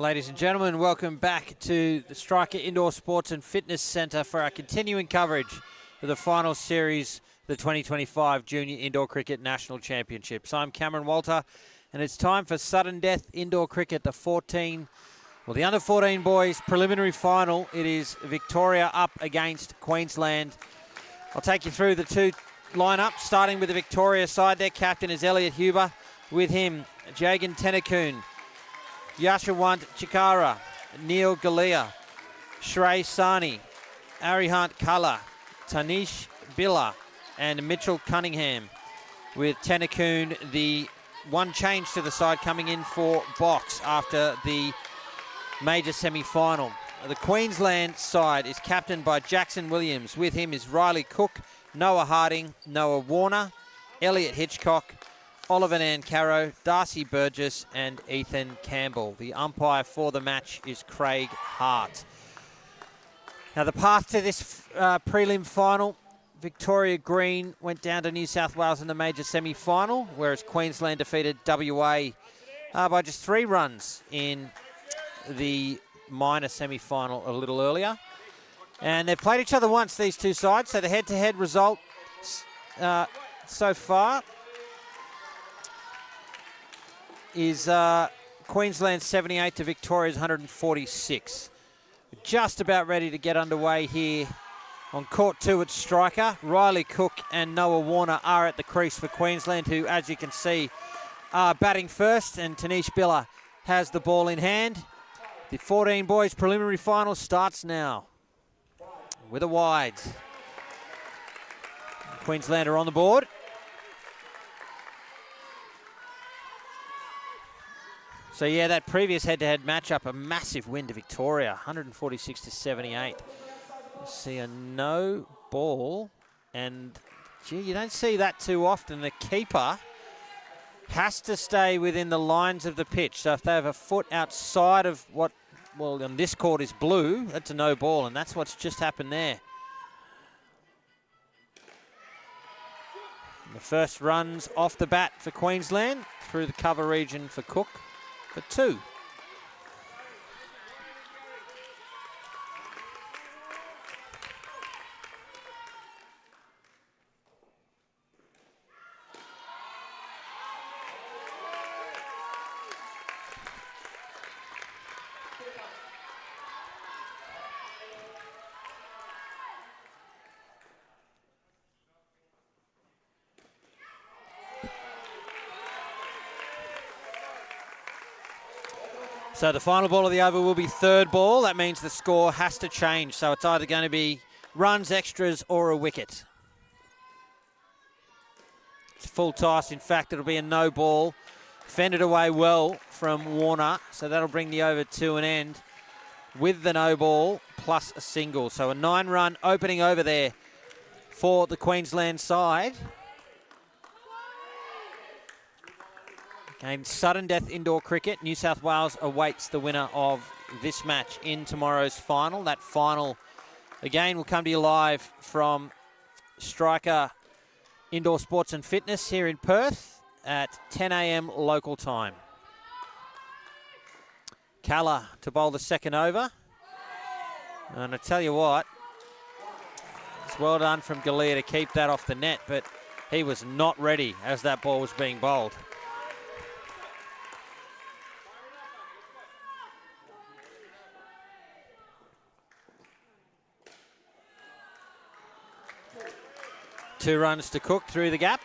Ladies and gentlemen, welcome back to the Striker Indoor Sports and Fitness Centre for our continuing coverage of the Finals Series, the 2025 Junior Indoor Cricket National Championships. I'm Cameron Walter, and it's time for sudden death indoor cricket, the under 14 boys preliminary final. It is Victoria up against Queensland. I'll take you through the two lineups, starting with the Victoria side. Their captain is Elliot Huber. With him, Jagan Tennakoon, Yashwant Chikara, Neil Galea, Shrey Sani, Arihant Kala, Tanish Billa, and Mitchell Cunningham. With Tennakoon, the one change to the side coming in for Box after the major semi-final. The Queensland side is captained by Jackson Williams. With him is Riley Cook, Noah Harding, Noah Warner, Elliot Hitchcock, Oliver Nancaro, Darcy Burgess, and Ethan Campbell. The umpire for the match is Craig Hart. Now the path to this prelim final, Victoria Green went down to New South Wales in the major semi-final, whereas Queensland defeated WA by just 3 runs in the minor semi-final a little earlier. And they've played each other once, these two sides, so the head-to-head result so far is Queensland 78 to Victoria's 146. Just about ready to get underway here on court 2 at striker. Riley Cook and Noah Warner are at the crease for Queensland, who, as you can see, are batting first, and Tanish Billa has the ball in hand. The 14 boys preliminary final starts now with a wide. Queensland are on the board. So yeah, that previous head-to-head matchup, a massive win to Victoria, 146 to 78. You see a no ball, and gee, you don't see that too often. The keeper has to stay within the lines of the pitch. So if they have a foot outside of what, well, on this court is blue, that's a no ball, and that's what's just happened there. And the first runs off the bat for Queensland through the cover region for Cook for 2. So the final ball of the over will be third ball. That means the score has to change. So it's either going to be runs, extras, or a wicket. It's full toss. In fact, it'll be a no ball. Fended away well from Warner. So that'll bring the over to an end with the no ball plus a single. So a 9-run opening over there for the Queensland side. And sudden death indoor cricket. New South Wales awaits the winner of this match in tomorrow's final. That final, again, will come to you live from Striker Indoor Sports and Fitness here in Perth at 10 a.m. local time. Kala to bowl the second over. And I tell you what, it's well done from Galea to keep that off the net, but he was not ready as that ball was being bowled. Two runs to Cook through the gap.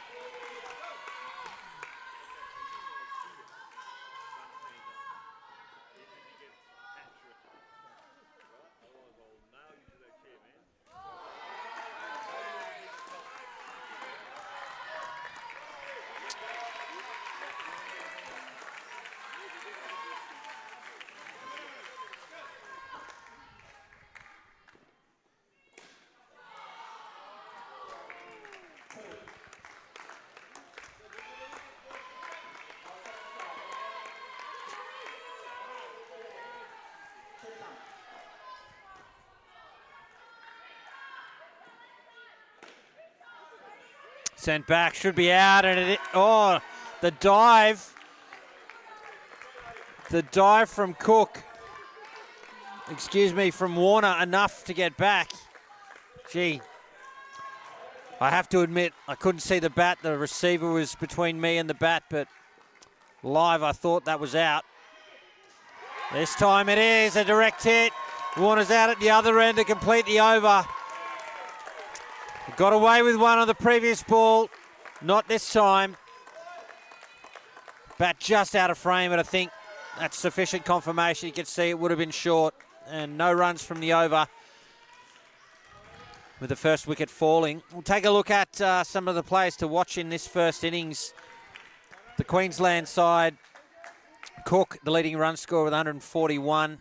Sent back, should be out, and the dive from Cook excuse me, from Warner enough to get back. Gee, I have to admit, I couldn't see the bat. The receiver was between me and the bat, but live, I thought that was out. This time it is a direct hit. Warner's out at the other end to complete the over. Got away with one on the previous ball, not this time. Bat just out of frame, but I think that's sufficient confirmation. You can see it would have been short, and no runs from the over with the first wicket falling. We'll take a look at some of the players to watch in this first innings. The Queensland side, Cook, the leading run scorer with 141.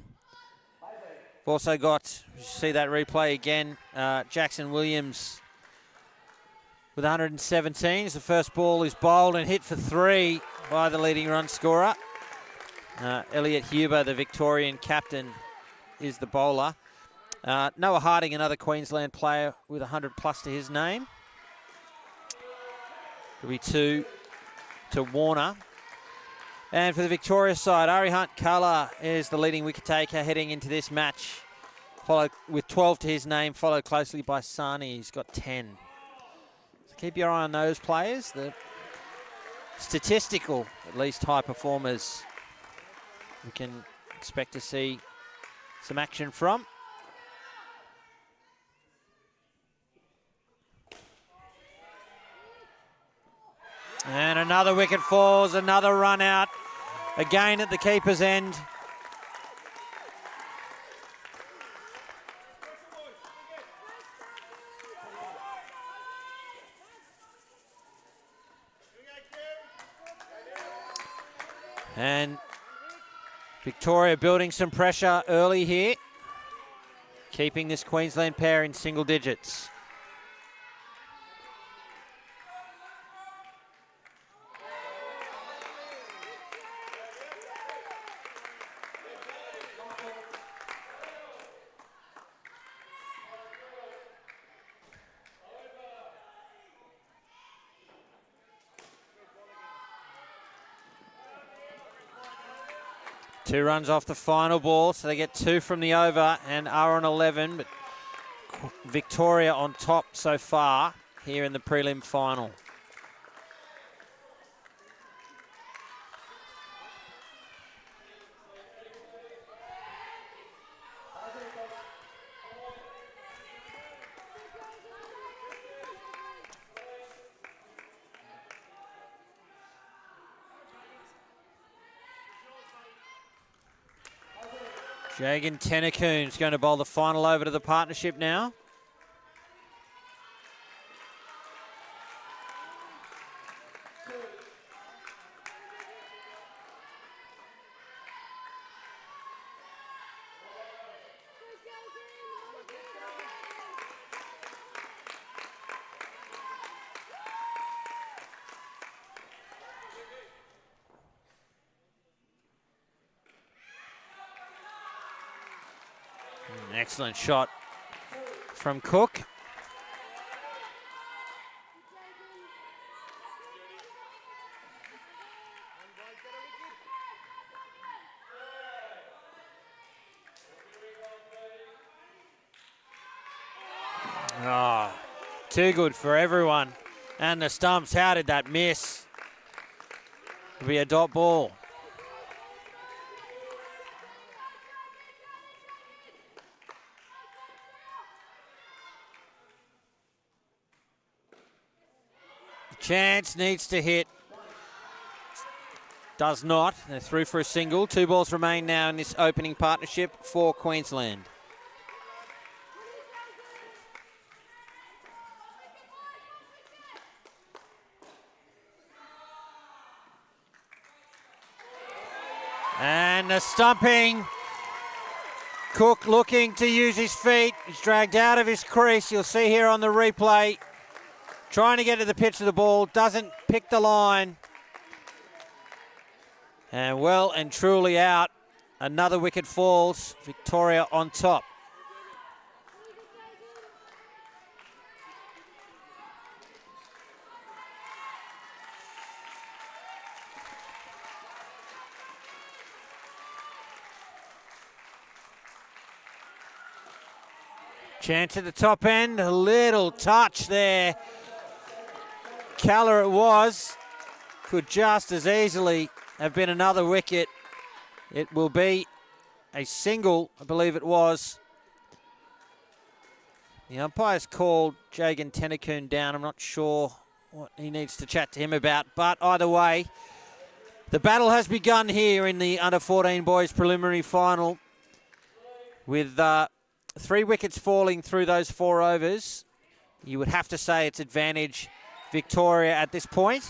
We've also got, you see that replay again, Jackson Williams with 117. The first ball is bowled and hit for 3 by the leading run scorer. Elliot Huber, the Victorian captain, is the bowler. Noah Harding, another Queensland player with 100 plus to his name. It'll be 2 to Warner. And for the Victoria side, Arihant Kala is the leading wicket taker heading into this match, followed with 12 to his name, followed closely by Sani. He's got 10. So keep your eye on those players. The statistical, at least, high performers we can expect to see some action from. And another wicket falls, another run out, again at the keeper's end. And Victoria building some pressure early here, keeping this Queensland pair in single digits. Two runs off the final ball, so they get 2 from the over and are on 11, but Victoria on top so far here in the prelim final. Jagan Tenakoon's going to bowl the final over to the partnership now. Excellent shot from Cook. Oh, too good for everyone. And the stumps, how did that miss? It'll be a dot ball. Chance needs to hit. Does not. They're through for a single. 2 balls remain now in this opening partnership for Queensland. And the stumping. Cook looking to use his feet. He's dragged out of his crease. You'll see here on the replay. Trying to get to the pitch of the ball, doesn't pick the line. And well and truly out. Another wicket falls. Victoria on top. Chance at the top end, a little touch there. Keller it was. Could just as easily have been another wicket. It will be a single, I believe it was. The umpire's called Jagan Tennakoon down. I'm not sure what he needs to chat to him about, but either way, the battle has begun here in the under-14 boys preliminary final with 3 wickets falling through those 4 overs. You would have to say it's advantage Victoria at this point.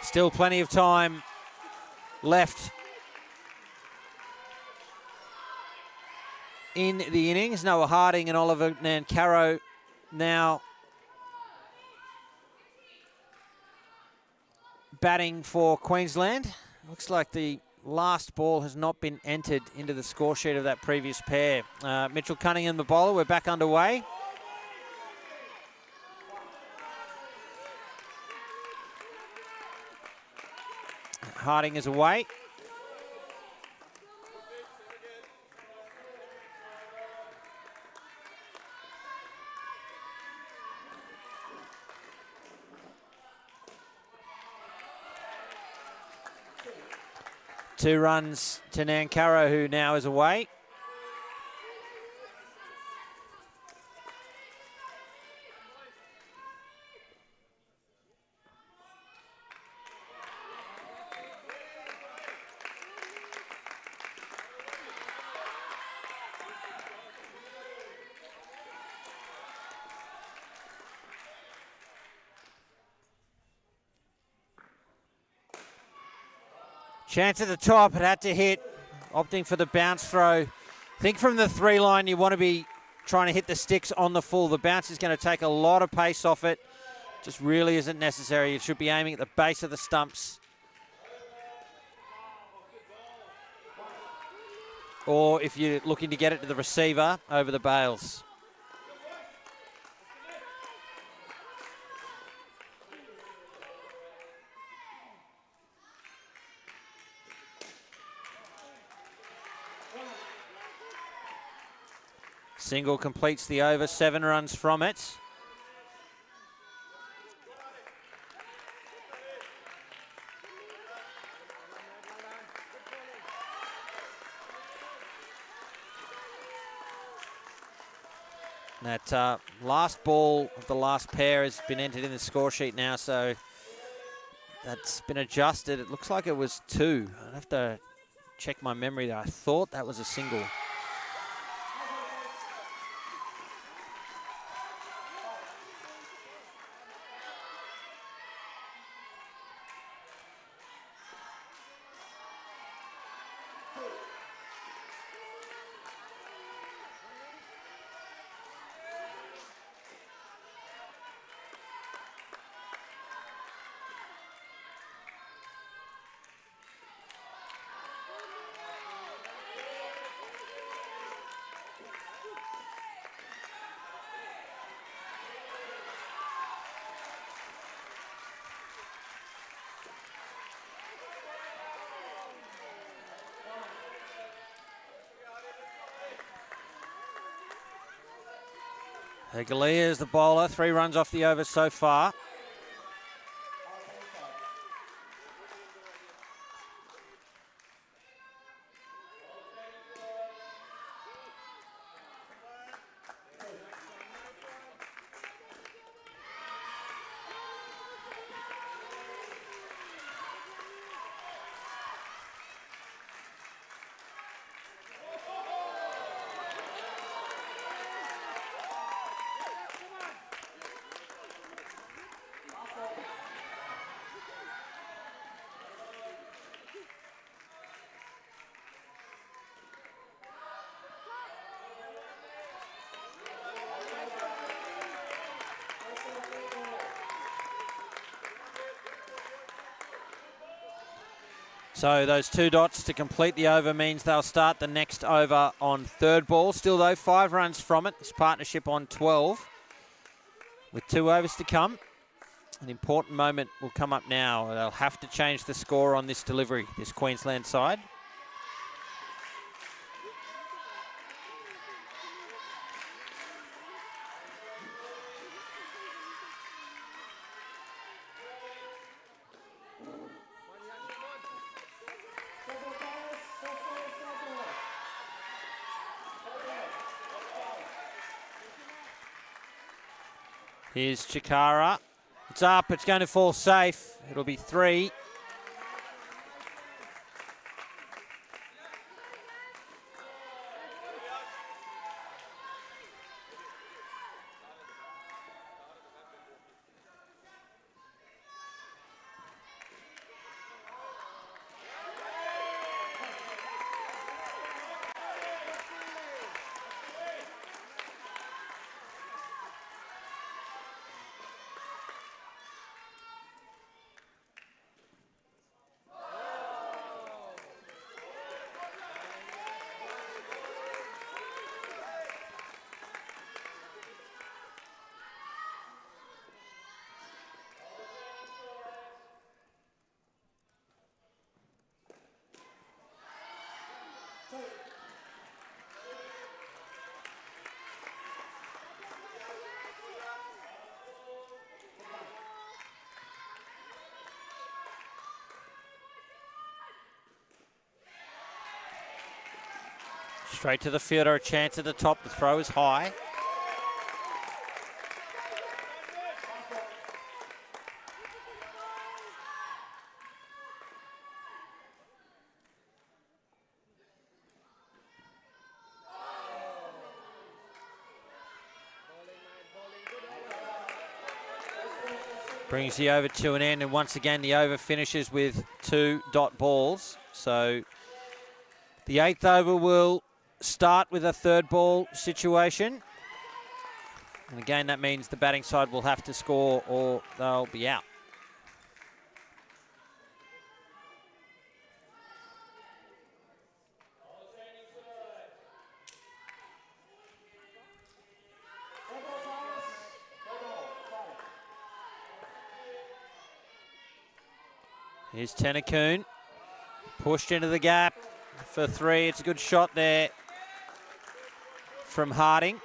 Still plenty of time left in the innings. Noah Harding and Oliver Nancaro now batting for Queensland. Looks like the last ball has not been entered into the score sheet of that previous pair. Mitchell Cunningham, the bowler. We're back underway. Harding is away. Two runs to Nancaro, who now is away. Chance at the top, it had to hit, opting for the bounce throw. I think from the 3 line, you want to be trying to hit the sticks on the full. The bounce is going to take a lot of pace off it. Just really isn't necessary. You should be aiming at the base of the stumps. Or if you're looking to get it to the receiver, over the bails. Single completes the over, 7 runs from it. That last ball of the last pair has been entered in the score sheet now, so that's been adjusted. It looks like it was 2. I'd have to check my memory there. I thought that was a single. Galea is the bowler, 3 runs off the over so far. So those 2 dots to complete the over means they'll start the next over on third ball. Still though, 5 runs from it. This partnership on 12 with 2 overs to come. An important moment will come up now. They'll have to change the score on this delivery, this Queensland side. Here's Chikara. It's up. It's going to fall safe. It'll be 3. Straight to the fielder, a chance at the top. The throw is high. Brings the over to an end, and once again the over finishes with 2 dot balls. So the 8th over will start with a third ball situation. And again, that means the batting side will have to score or they'll be out. Here's Tenakoon. Pushed into the gap for 3. It's a good shot there from Harding.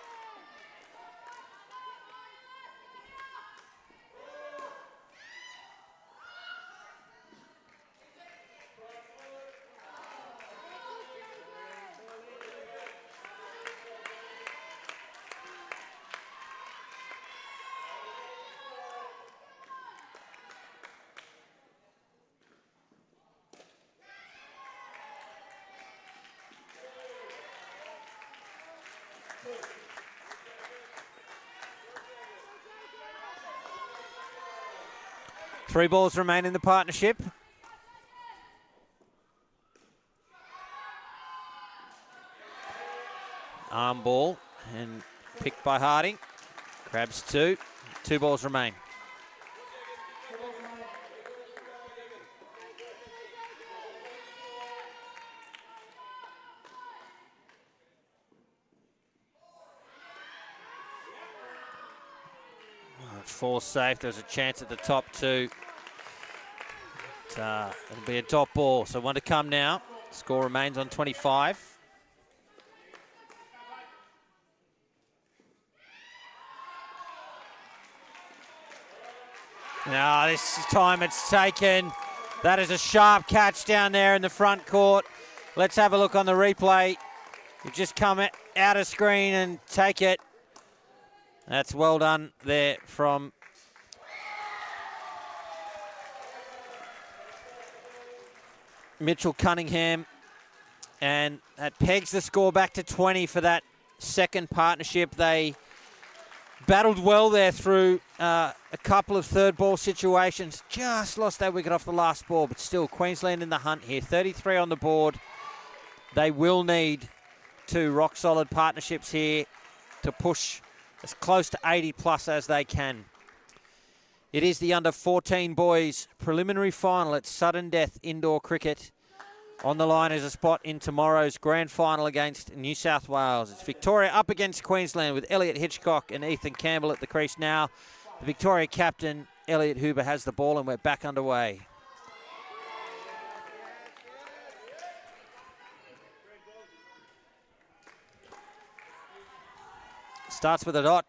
Three balls remain in the partnership. Arm ball and picked by Harding. Grabs 2. 2 balls remain. Four safe. There's a chance at the top too. It'll be a dot ball. So 1 to come now. Score remains on 25. Now this time it's taken. That is a sharp catch down there in the front court. Let's have a look on the replay. You just come out of screen and take it. That's well done there from Mitchell Cunningham. And that pegs the score back to 20 for that second partnership. They battled well there through a couple of third ball situations. Just lost that wicket off the last ball, but still Queensland in the hunt here. 33 on the board. They will need 2 rock solid partnerships here to push as close to 80 plus as they can. It is the under 14 boys preliminary final at Sudden Death Indoor Cricket On the line is a spot in tomorrow's grand final against New South Wales. It's Victoria up against Queensland with Elliot Hitchcock and Ethan Campbell at the crease now. The Victoria captain, Elliot Huber, has the ball and we're back underway. Starts with a dot.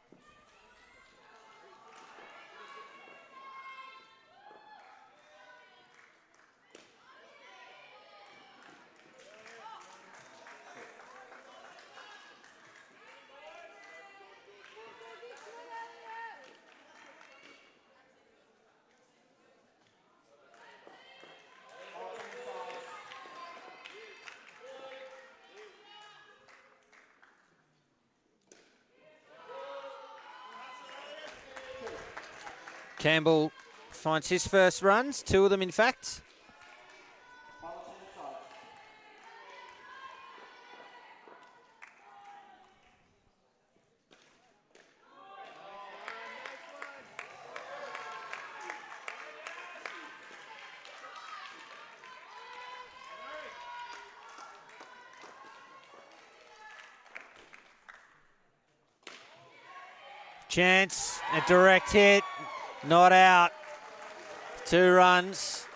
Campbell finds his first runs, 2 of them in fact. Chance, a direct hit, not out. 2 runs.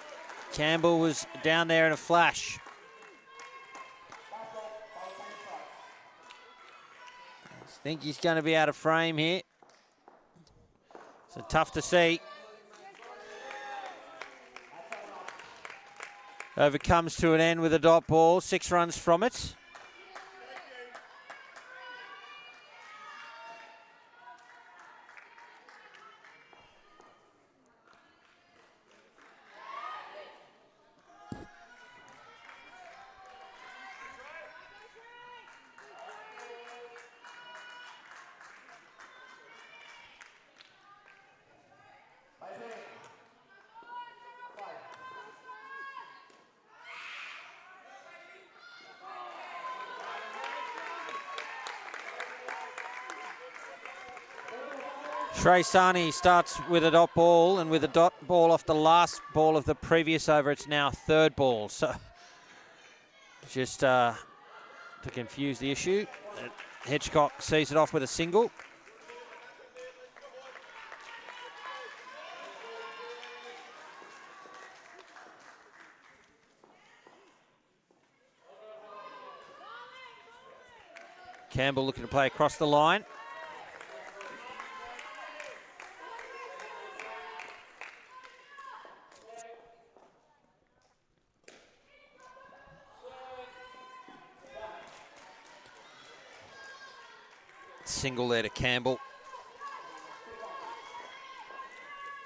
Campbell was down there in a flash. I think he's going to be out of frame here. So tough to see. Over comes to an end with a dot ball, 6 runs from it. Trey Sani starts with a dot ball, and with a dot ball off the last ball of the previous over, it's now 3rd ball. So just to confuse the issue, Hitchcock sees it off with a single. Campbell looking to play across the line. Single there to Campbell.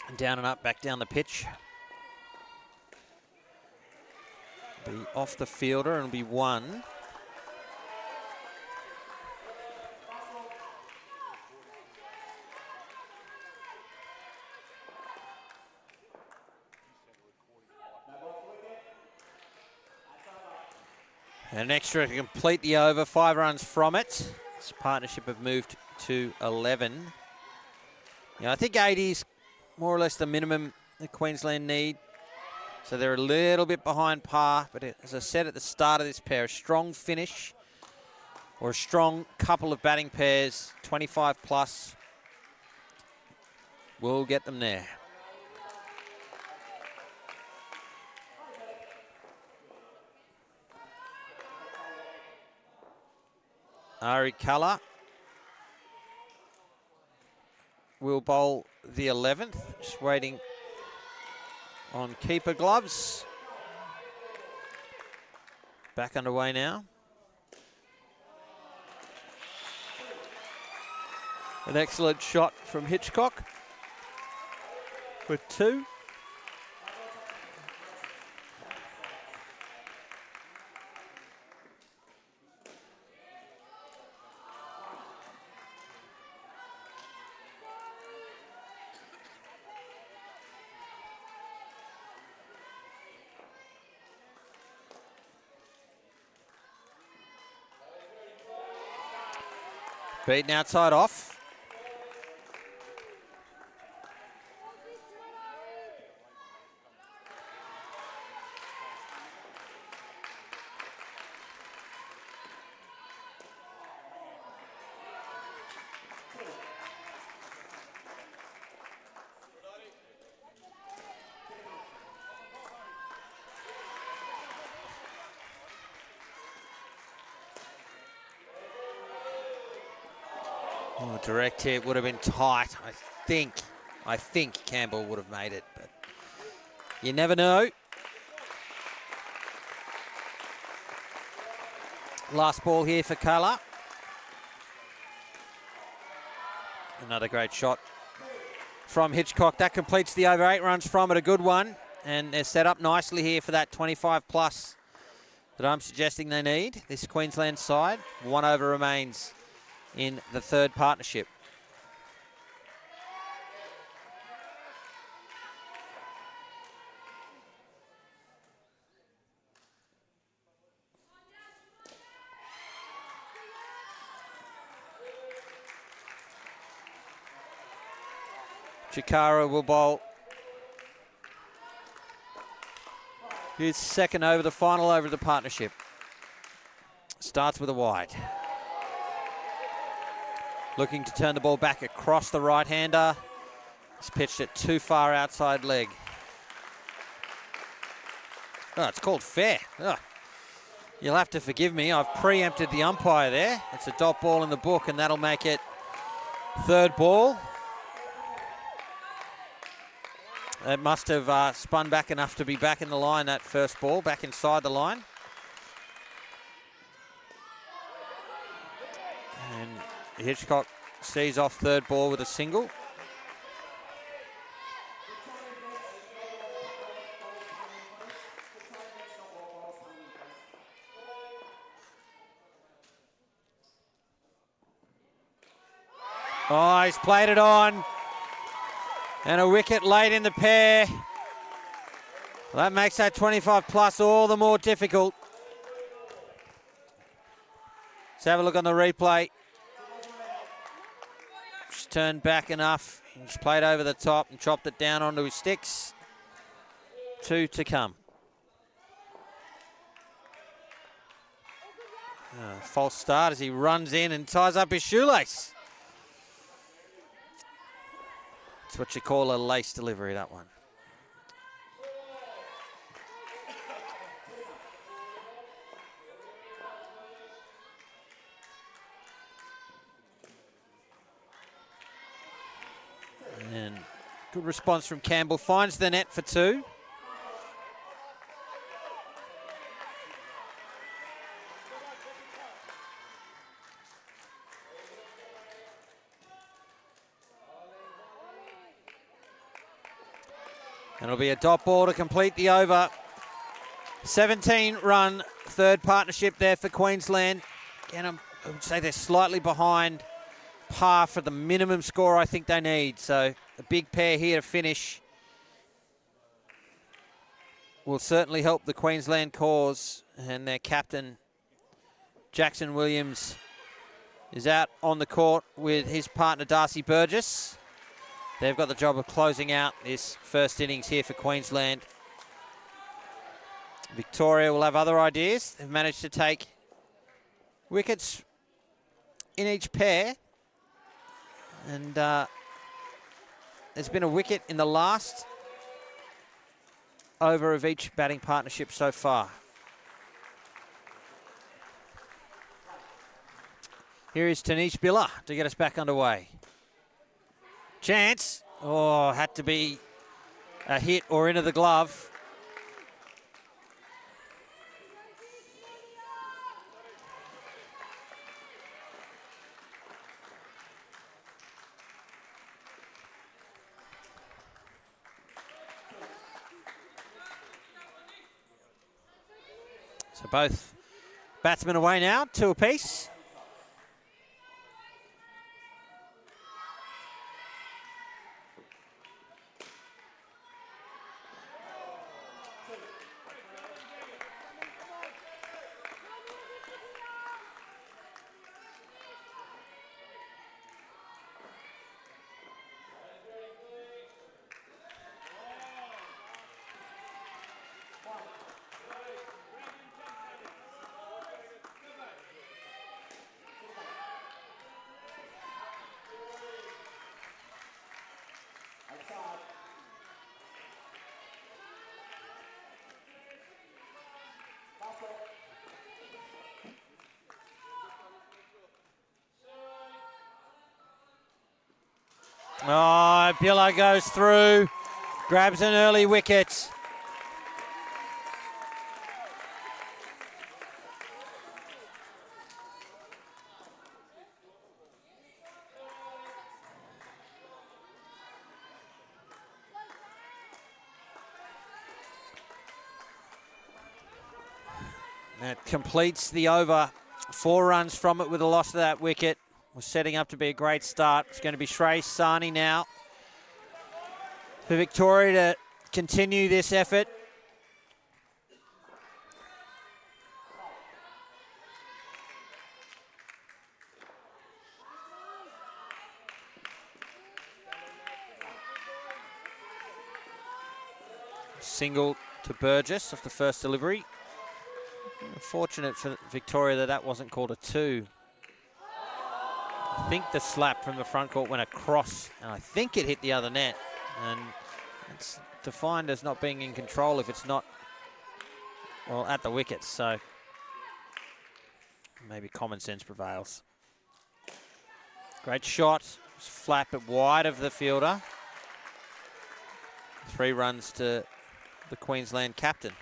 And down and up, back down the pitch. Be off the fielder and it'll be 1. An extra to complete the over, 5 runs from it. This partnership have moved to 11. I think 80 is more or less the minimum that Queensland need. So they're a little bit behind par, but as I said at the start of this pair, a strong finish or a strong couple of batting pairs, 25 plus, will get them there. Ari Kalla will bowl the 11th, just waiting on keeper gloves. Back underway now. An excellent shot from Hitchcock for 2. Beaten outside off. Oh, direct hit would have been tight. I think Campbell would have made it, but you never know. Last ball here for Kayla. Another great shot from Hitchcock. That completes the over 8 runs from it. A good one. And they're set up nicely here for that 25 plus that I'm suggesting they need. This Queensland side. 1 over remains in the third partnership. Chikara will bowl his second over, the final over of the partnership. Starts with a wide. Looking to turn the ball back across the right-hander. He's pitched it too far outside leg. Oh, it's called fair. Oh. You'll have to forgive me. I've preempted the umpire there. It's a dot ball in the book, and that'll make it third ball. It must have spun back enough to be back in the line, that first ball, back inside the line. And Hitchcock sees off third ball with a single. Oh, he's played it on. And a wicket late in the pair. Well, that makes that 25 plus all the more difficult. Let's have a look on the replay. Just turned back enough. He's played over the top and chopped it down onto his sticks. 2 to come. False start as he runs in and ties up his shoelace. It's what you call a lace delivery, that one. And good response from Campbell. Finds the net for 2. And it'll be a dot ball to complete the over. 17-run third partnership there for Queensland. Again, I would say they're slightly behind par for the minimum score I think they need. So a big pair here to finish will certainly help the Queensland cause. And their captain, Jackson Williams, is out on the court with his partner, Darcy Burgess. They've got the job of closing out this first innings here for Queensland. Victoria will have other ideas. They've managed to take wickets in each pair. And there's been a wicket in the last over of each batting partnership so far. Here is Tanish Billa to get us back underway. Chance. Oh, had to be a hit or into the glove. So both batsmen away now, 2 apiece. Oh, Billa goes through, grabs an early wicket. That completes the over. 4 runs from it with the loss of that wicket. Was setting up to be a great start. It's going to be Shrey Sani now for Victoria to continue this effort. Single to Burgess off the first delivery. Fortunate for Victoria that wasn't called a 2. I think the slap from the front court went across, and I think it hit the other net. And it's defined as not being in control if it's not, well, at the wickets. So maybe common sense prevails. Great shot. Flap it wide of the fielder. 3 runs to the Queensland captain.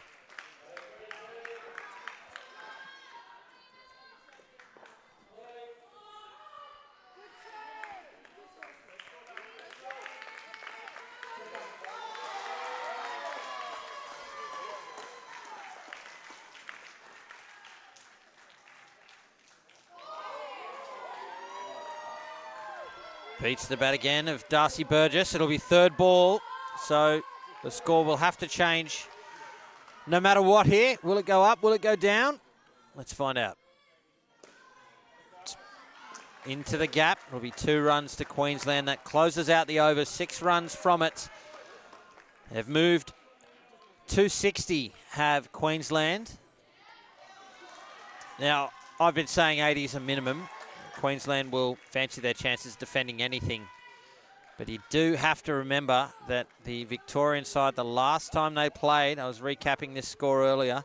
Beats the bat again of Darcy Burgess. It'll be 3rd ball, so the score will have to change no matter what here. Will it go up? Will it go down? Let's find out. It's into the gap. It'll be 2 runs to Queensland. That closes out the over. 6 runs from it. They've moved 260, have Queensland. Now, I've been saying 80 is a minimum. Queensland will fancy their chances defending anything. But you do have to remember that the Victorian side, the last time they played, I was recapping this score earlier,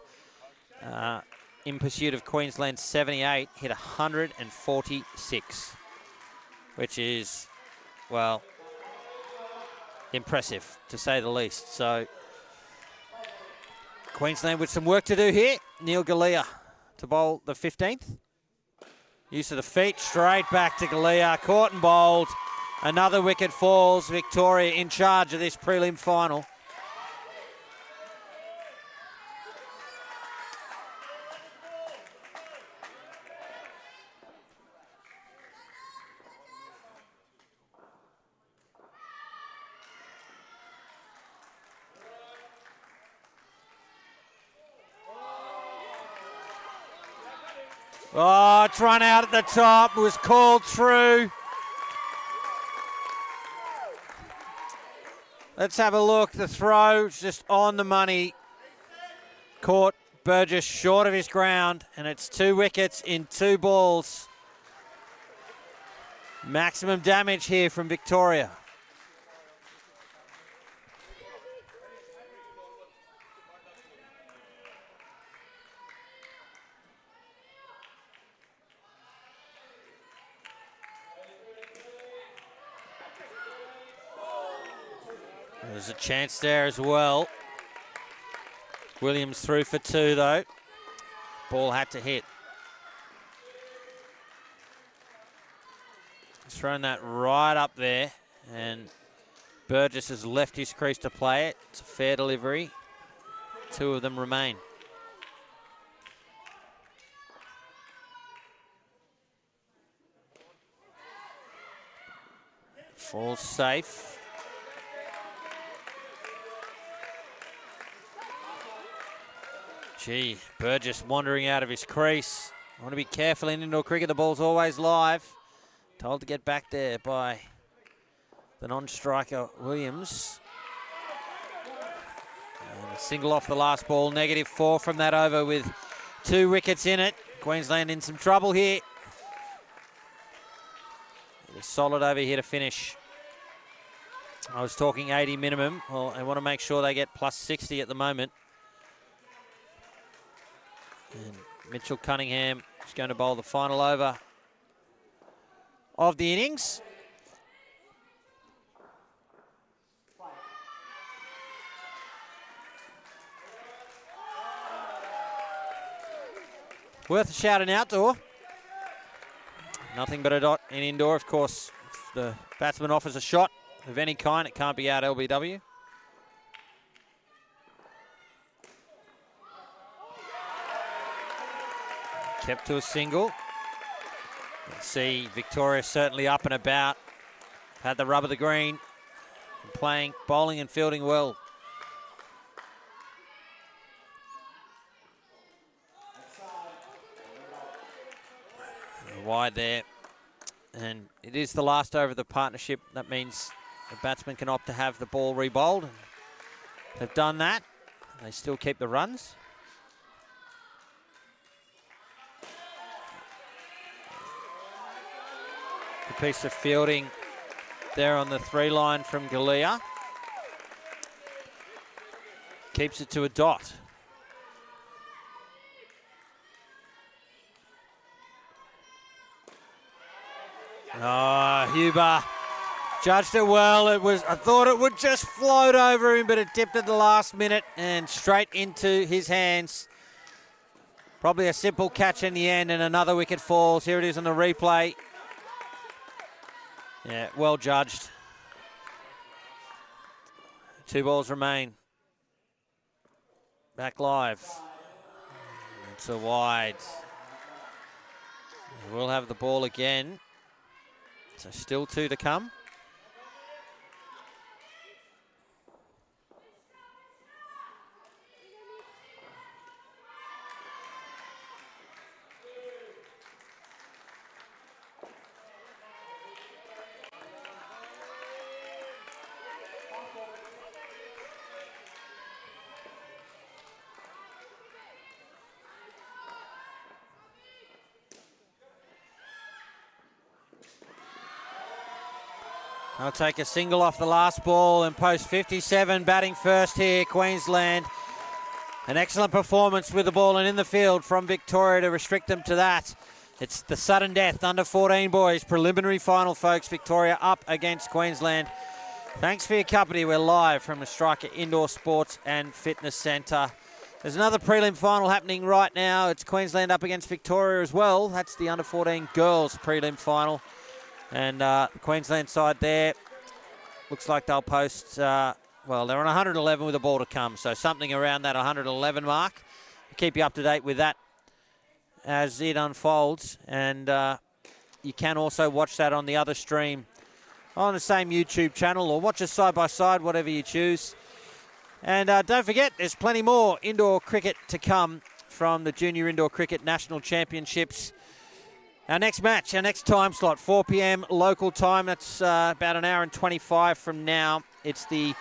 in pursuit of Queensland 78, hit 146, which is, well, impressive to say the least. So Queensland with some work to do here. Neil Galea to bowl the 15th. Use of the feet, straight back to Galea, caught and bowled. Another wicket falls. Victoria in charge of this prelim final. Oh, it's run out at the top. It was called through. Let's have a look. The throw is just on the money. Caught Burgess short of his ground, and it's 2 wickets in 2 balls. Maximum damage here from Victoria. There's a chance there as well. Williams through for 2 though. Ball had to hit. He's thrown that right up there, and Burgess has left his crease to play it. It's a fair delivery. 2 of them remain. Falls safe. Gee, Burgess wandering out of his crease. I want to be careful in indoor cricket. The ball's always live. Told to get back there by the non-striker Williams. And a single off the last ball. -4 from that over with 2 wickets in it. Queensland in some trouble here. It's solid over here to finish. I was talking 80 minimum. Well, I want to make sure they get +60 at the moment. And Mitchell Cunningham is going to bowl the final over of the innings. Worth a shout in outdoor. Nothing but a dot in indoor. Of course, if the batsman offers a shot of any kind, it can't be out LBW. Kept to a single. Let's see, Victoria certainly up and about. Had the rub of the green. Playing, bowling and fielding well. Wide there. And it is the last over of the partnership. That means the batsman can opt to have the ball re-bowled. They've done that. They still keep the runs. Good piece of fielding there on the 3-line from Galea. Keeps it to a dot. Oh, Huber judged it well. I thought it would just float over him, but it dipped at the last minute and straight into his hands. Probably a simple catch in the end, and another wicket falls. Here it is on the replay. Yeah, well judged. 2 balls remain. Back live. It's a wide. We'll have the ball again. So still 2 to come. I'll take a single off the last ball and post 57, batting first here, Queensland. An excellent performance with the ball and in the field from Victoria to restrict them to that. It's the sudden death under 14 boys. Preliminary final, folks. Victoria up against Queensland. Thanks for your company. We're live from the Striker Indoor Sports and Fitness Centre. There's another prelim final happening right now. It's Queensland up against Victoria as well. That's the under 14 girls prelim final. And the Queensland side there, looks like they'll post, well, they're on 111 with a ball to come. So something around that 111 mark. I'll keep you up to date with that as it unfolds. And you can also watch that on the other stream on the same YouTube channel, or watch us side by side, whatever you choose. And don't forget, there's plenty more indoor cricket to come from the Junior Indoor Cricket National Championships. Our next match, our next time slot, 4 p.m. local time. That's about an hour and 25 from now. It's the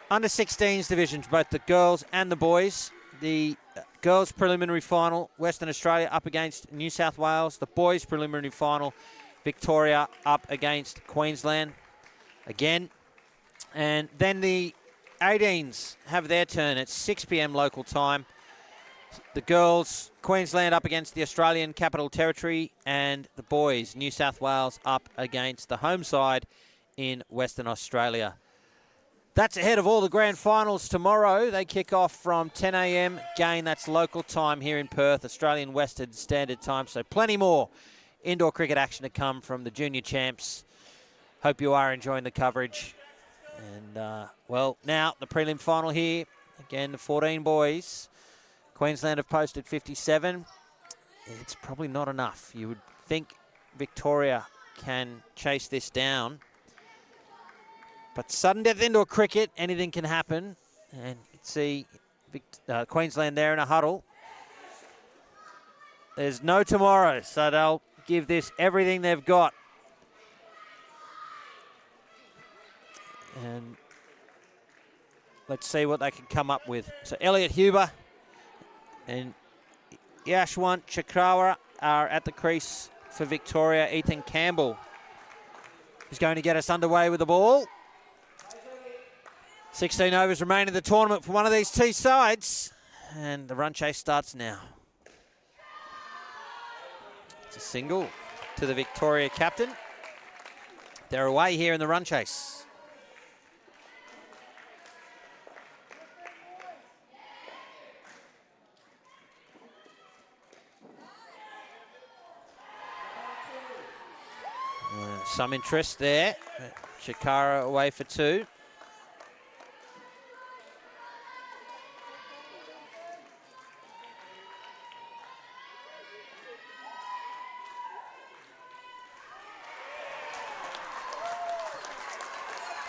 under-16s divisions, both the girls and the boys. The girls' preliminary final, Western Australia up against New South Wales. The boys' preliminary final, Victoria up against Queensland again. And then the 18s have their turn at 6 p.m. local time. The girls, Queensland up against the Australian Capital Territory, and the boys, New South Wales up against the home side in Western Australia. That's ahead of all the grand finals tomorrow. They kick off from 10 a.m. Again, that's local time here in Perth, Australian Western Standard Time. So plenty more indoor cricket action to come from the junior champs. Hope you are enjoying the coverage. And, well, now the prelim final here. Again, the 14 boys. Queensland have posted 57. It's probably not enough. You would think Victoria can chase this down. But sudden death indoor cricket, anything can happen. And you can see Queensland there in a huddle. There's no tomorrow, so they'll give this everything they've got. And let's see what they can come up with. So Elliot Huber and Yashwant Chakrawala are at the crease for Victoria. Ethan Campbell is going to get us underway with the ball. 16 overs remain in the tournament for one of these two sides. And the run chase starts now. It's a single to the Victoria captain. They're away here in the run chase. Some interest there. Shakara away for 2.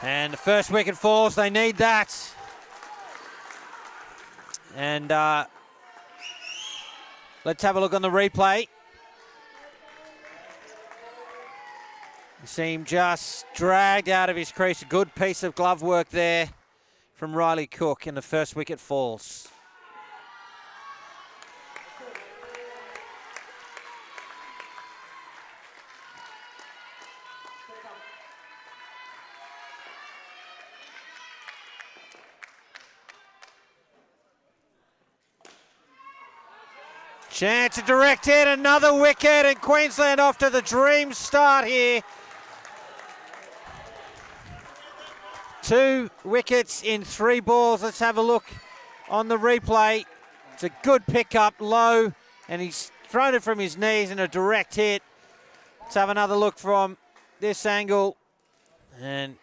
And the first wicket falls. They need that. And let's have a look on the replay. You see him just dragged out of his crease. A good piece of glove work there from Riley Cook, and the first wicket falls. Chance to direct hit, another wicket, and Queensland off to the dream start here. 2 wickets in 3 balls. Let's have a look on the replay. It's a good pickup, low, and he's thrown it from his knees in a direct hit. Let's have another look from this angle. And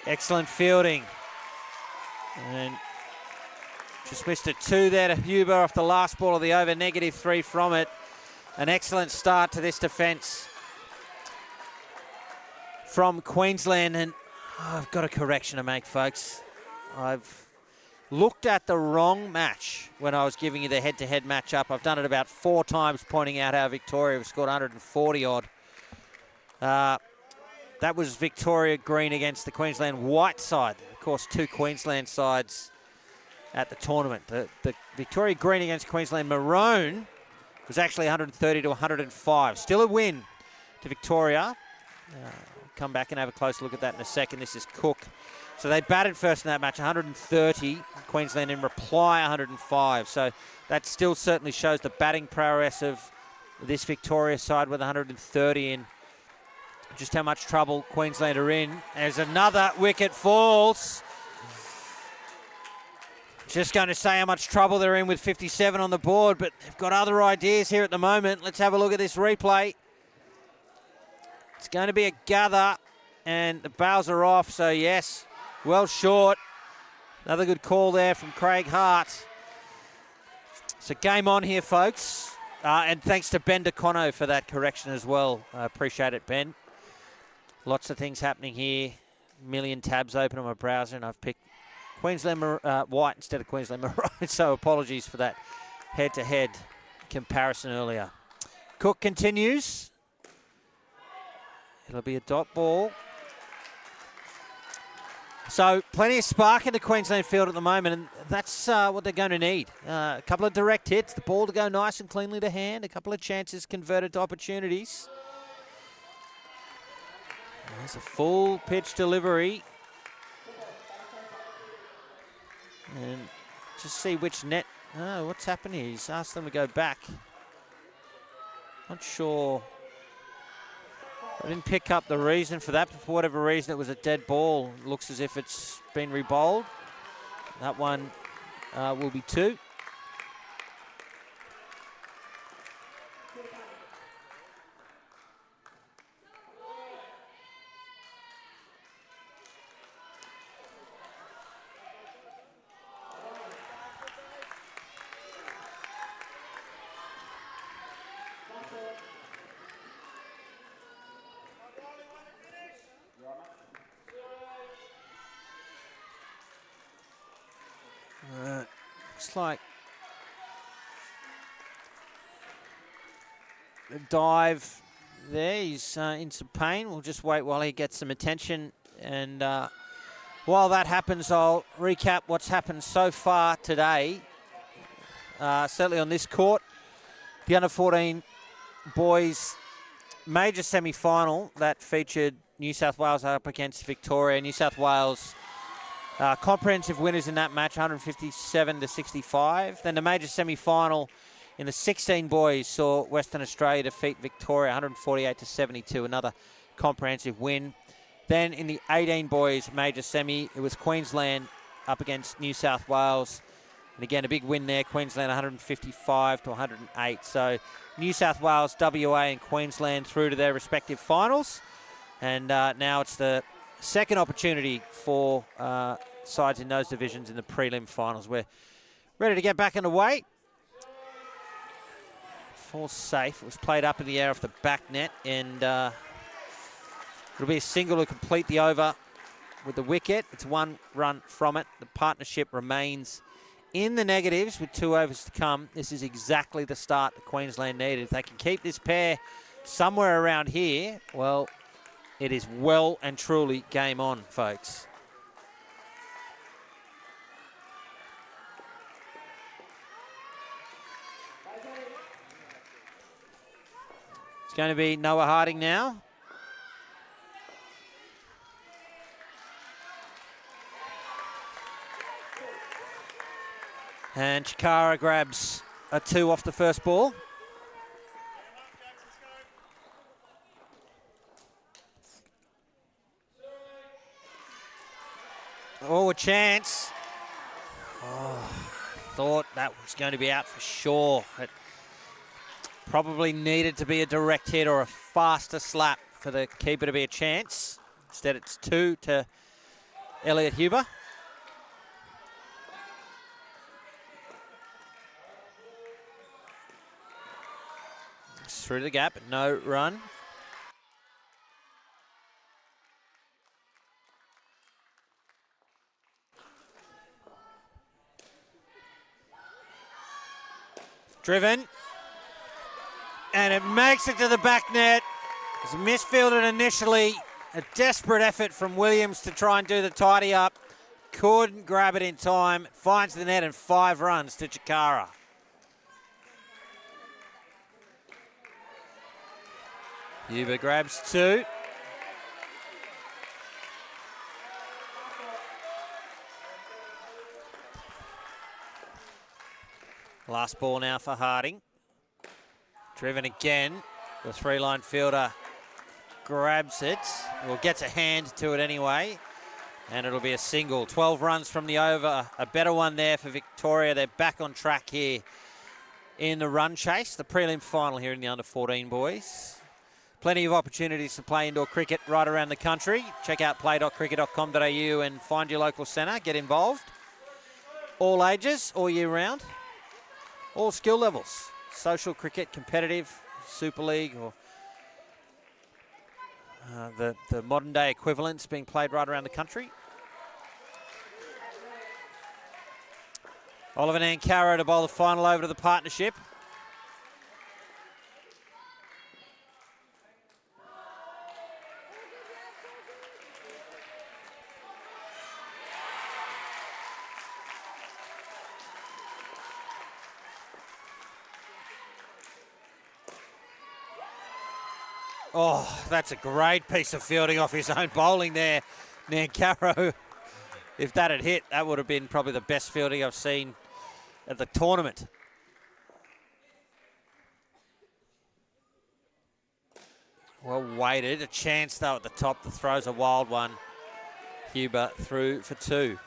excellent fielding. And just missed a 2 there to Huber off the last ball of the over, -3 from it. An excellent start to this defence from Queensland. And I've got a correction to make, folks. I've looked at the wrong match when I was giving you the head-to-head matchup. I've done it about 4 times, pointing out how Victoria have scored 140 odd. That was Victoria Green against the Queensland White side. Of course, 2 Queensland sides at the tournament. The Victoria Green against Queensland Maroon was actually 130 to 105. Still a win to Victoria. Come back and have a closer look at that in a second. This is Cook. So they batted first in that match, 130. Queensland in reply, 105. So that still certainly shows the batting prowess of this Victoria side with 130 in. Just how much trouble Queensland are in. As another wicket falls. Just going to say how much trouble they're in with 57 on the board, but they've got other ideas here at the moment. Let's have a look at this replay. It's going to be a gather, and the bails are off, so yes, well short. Another good call there from Craig Hart. So game on here, folks. And thanks to Ben DeCono for that correction as well. I appreciate it, Ben. Lots of things happening here. A million tabs open on my browser, and I've picked Queensland White instead of Queensland Maroon, so apologies for that head-to-head comparison earlier. Cook continues. It'll be a dot ball. So plenty of spark in the Queensland field at the moment, and that's what they're going to need. A couple of direct hits, the ball to go nice and cleanly to hand, a couple of chances converted to opportunities. There's a full pitch delivery. And just see which net. Oh, what's happened here? He's asked them to go back. Not sure. I didn't pick up the reason for that, but for whatever reason it was a dead ball. It looks as if it's been rebowled. That one will be 2. Looks like the dive there. He's in some pain. We'll just wait while he gets some attention. And while that happens, I'll recap what's happened so far today. Certainly on this court, the under-14 boys major semi-final that featured New South Wales up against Victoria. New South Wales comprehensive winners in that match, 157 to 65. Then the major semi-final in the 16 boys saw Western Australia defeat Victoria, 148 to 72, another comprehensive win. Then in the 18 boys major semi, it was Queensland up against New South Wales, And again, a big win there, Queensland 155 to 108. So New South Wales, WA and Queensland through to their respective finals. And now it's the second opportunity for sides in those divisions in the prelim finals. We're ready to get back underway. Falls safe. It was played up in the air off the back net, and it'll be a single to complete the over with the wicket. It's 1 run from it. The partnership remains in the negatives with 2 overs to come. This is exactly the start that Queensland needed. If they can keep this pair somewhere around here, well, it is well and truly game on, folks. It's going to be Noah Harding now. And Chikara grabs a 2 off the first ball. Oh, a chance. Oh, thought that was going to be out for sure. It probably needed to be a direct hit or a faster slap for the keeper to be a chance. Instead, it's 2 to Elliot Huber. Through the gap, no run. Driven. And it makes it to the back net. It's misfielded initially. A desperate effort from Williams to try and do the tidy up. Couldn't grab it in time. Finds the net and 5 runs to Chikara. Huber grabs 2. Last ball now for Harding. Driven again. The 3-line fielder grabs it, or gets a hand to it anyway. And it'll be a single. 12 runs from the over. A better one there for Victoria. They're back on track here in the run chase. The prelim final here in the under-14 boys. Plenty of opportunities to play indoor cricket right around the country. Check out play.cricket.com.au and find your local centre. Get involved. All ages, all year round. All skill levels. Social cricket, competitive, Super League, or the modern day equivalents being played right around the country. Oliver Nankaro to bowl the final over to the partnership. Oh, that's a great piece of fielding off his own bowling there, Nankaro. If that had hit, that would have been probably the best fielding I've seen at the tournament. Well weighted. A chance, though, at the top. The throw's a wild one. Huber through for 2.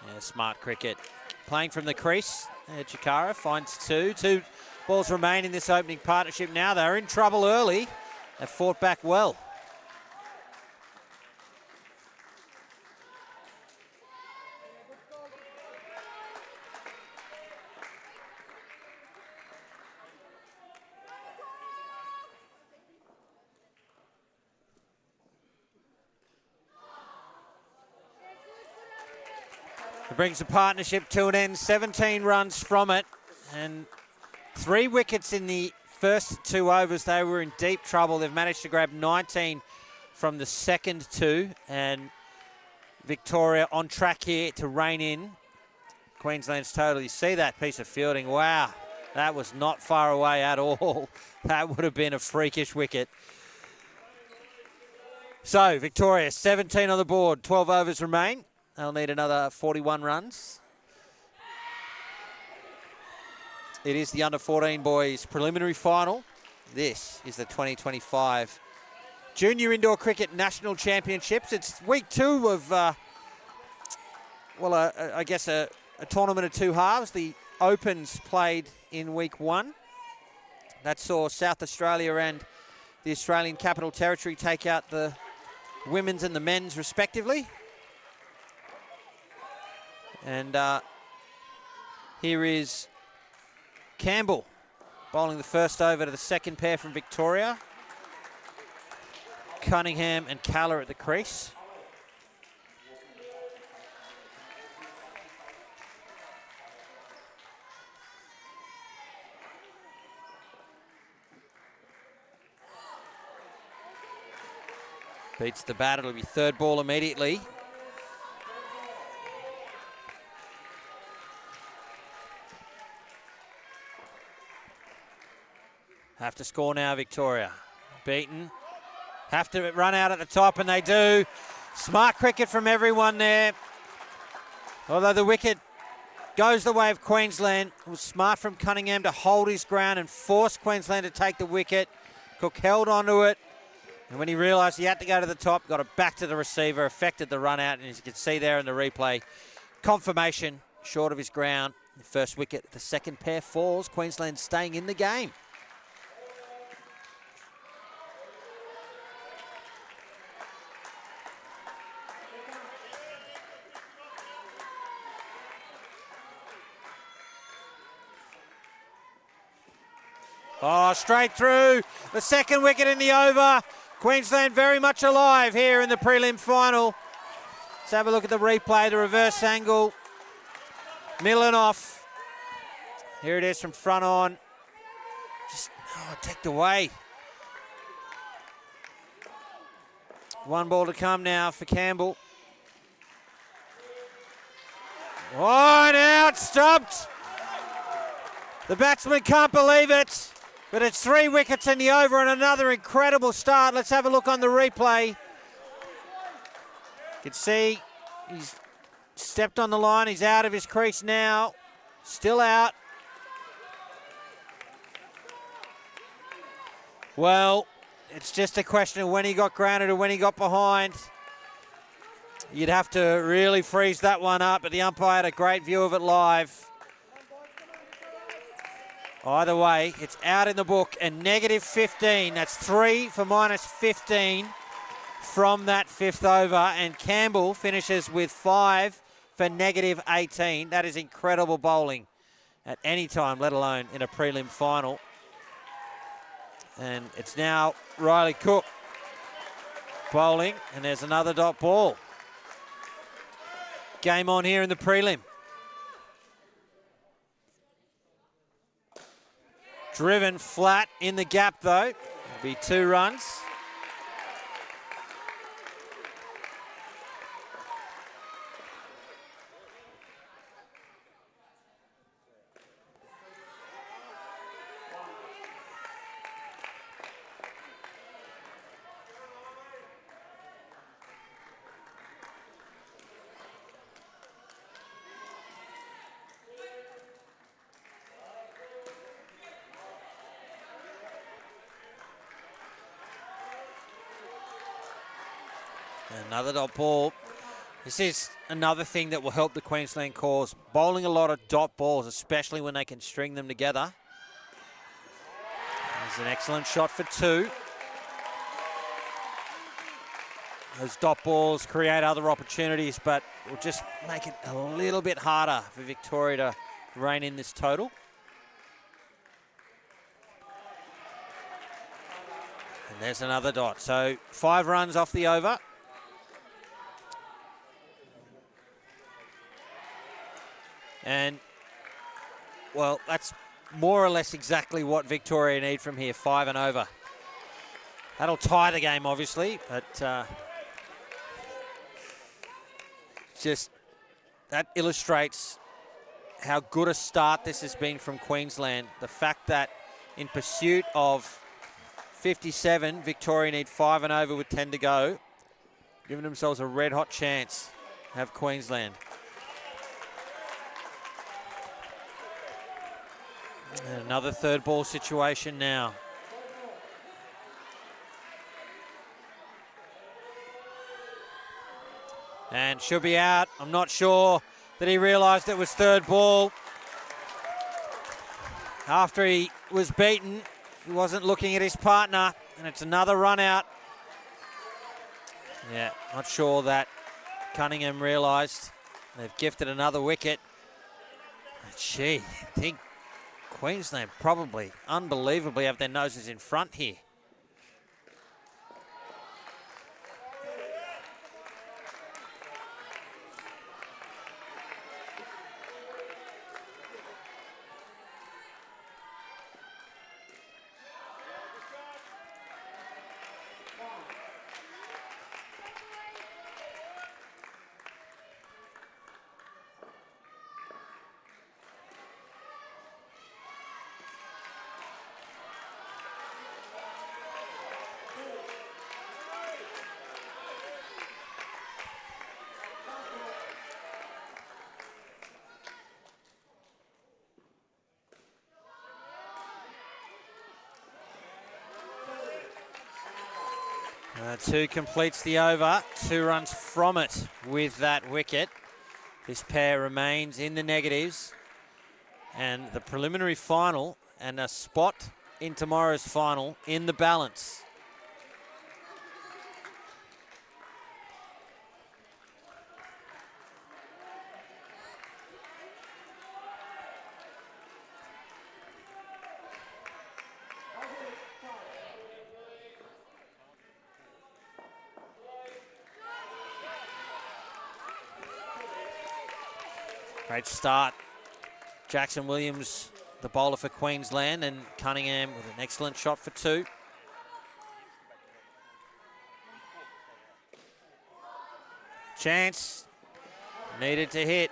Yeah, smart cricket. Playing from the crease. Chikara finds 2. 2 balls remain in this opening partnership now. They're in trouble early. They've fought back well. It brings the partnership to an end, 17 runs from it, and 3 wickets in the first 2 overs. They were in deep trouble. They've managed to grab 19 from the second 2, and Victoria on track here to rein in Queensland's total. You see that piece of fielding. Wow, that was not far away at all. That would have been a freakish wicket. So, Victoria, 17 on the board, 12 overs remain. They'll need another 41 runs. It is the under-14 boys preliminary final. This is the 2025 Junior Indoor Cricket National Championships. It's week 2 of, I guess a tournament of 2 halves. The Opens played in week 1. That saw South Australia and the Australian Capital Territory take out the women's and the men's respectively. And here is Campbell bowling the first over to the second pair from Victoria. Cunningham and Kaller at the crease. Beats the bat, it'll be third ball immediately. Have to score now, Victoria. Beaten. Have to run out at the top, and they do. Smart cricket from everyone there. Although the wicket goes the way of Queensland. It was smart from Cunningham to hold his ground and force Queensland to take the wicket. Cook held onto it. And when he realised he had to go to the top, got it back to the receiver, affected the run out. And as you can see there in the replay, confirmation short of his ground. The first wicket, the second pair falls. Queensland staying in the game. Oh, straight through. The second wicket in the over. Queensland very much alive here in the prelim final. Let's have a look at the replay, the reverse angle. Milanoff. Here it is from front on. Just ticked away. One ball to come now for Campbell. Oh, and out, stumped. The batsman can't believe it. But it's 3 wickets in the over and another incredible start. Let's have a look on the replay. You can see he's stepped on the line. He's out of his crease now. Still out. Well, it's just a question of when he got grounded or when he got behind. You'd have to really freeze that one up, but the umpire had a great view of it live. Either way, it's out in the book and negative 15. That's 3 for minus 15 from that 5th over. And Campbell finishes with 5 for negative 18. That is incredible bowling at any time, let alone in a prelim final. And it's now Riley Cook bowling, and there's another dot ball. Game on here in the prelim. Driven flat in the gap though. It'll be 2 runs. Another dot ball. This is another thing that will help the Queensland cause. Bowling a lot of dot balls, especially when they can string them together. There's an excellent shot for 2. Those dot balls create other opportunities, but will just make it a little bit harder for Victoria to rein in this total. And there's another dot. So 5 runs off the over. And, well, that's more or less exactly what Victoria need from here, 5 and over. That'll tie the game, obviously, but just that illustrates how good a start this has been from Queensland. The fact that in pursuit of 57, Victoria need 5 and over with 10 to go, giving themselves a red-hot chance to have Queensland. And another third ball situation now. And should be out. I'm not sure that he realised it was third ball. After he was beaten, he wasn't looking at his partner, and it's another run out. Yeah, not sure that Cunningham realised. They've gifted another wicket. Gee, I think Queensland probably, unbelievably, have their noses in front here. Two completes the over, 2 runs from it with that wicket. This pair remains in the negatives, and the preliminary final and a spot in tomorrow's final in the balance. Great start. Jackson Williams, the bowler for Queensland, and Cunningham with an excellent shot for 2. Chance, needed to hit.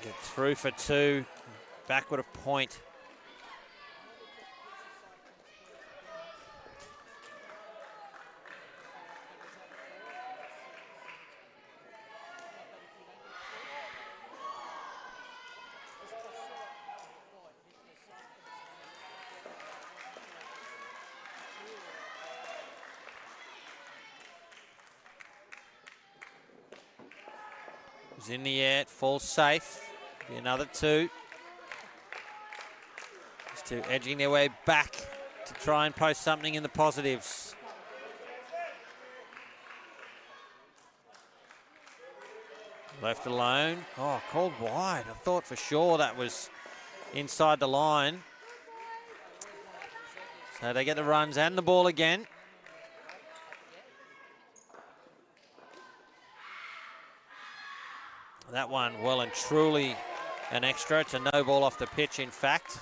Get through for 2, backward of point. It's in the air, it falls safe. Be another 2. These two edging their way back to try and post something in the positives. Left alone. Oh, called wide. I thought for sure that was inside the line. So they get the runs and the ball again. That one well and truly an extra. It's a no ball off the pitch, in fact.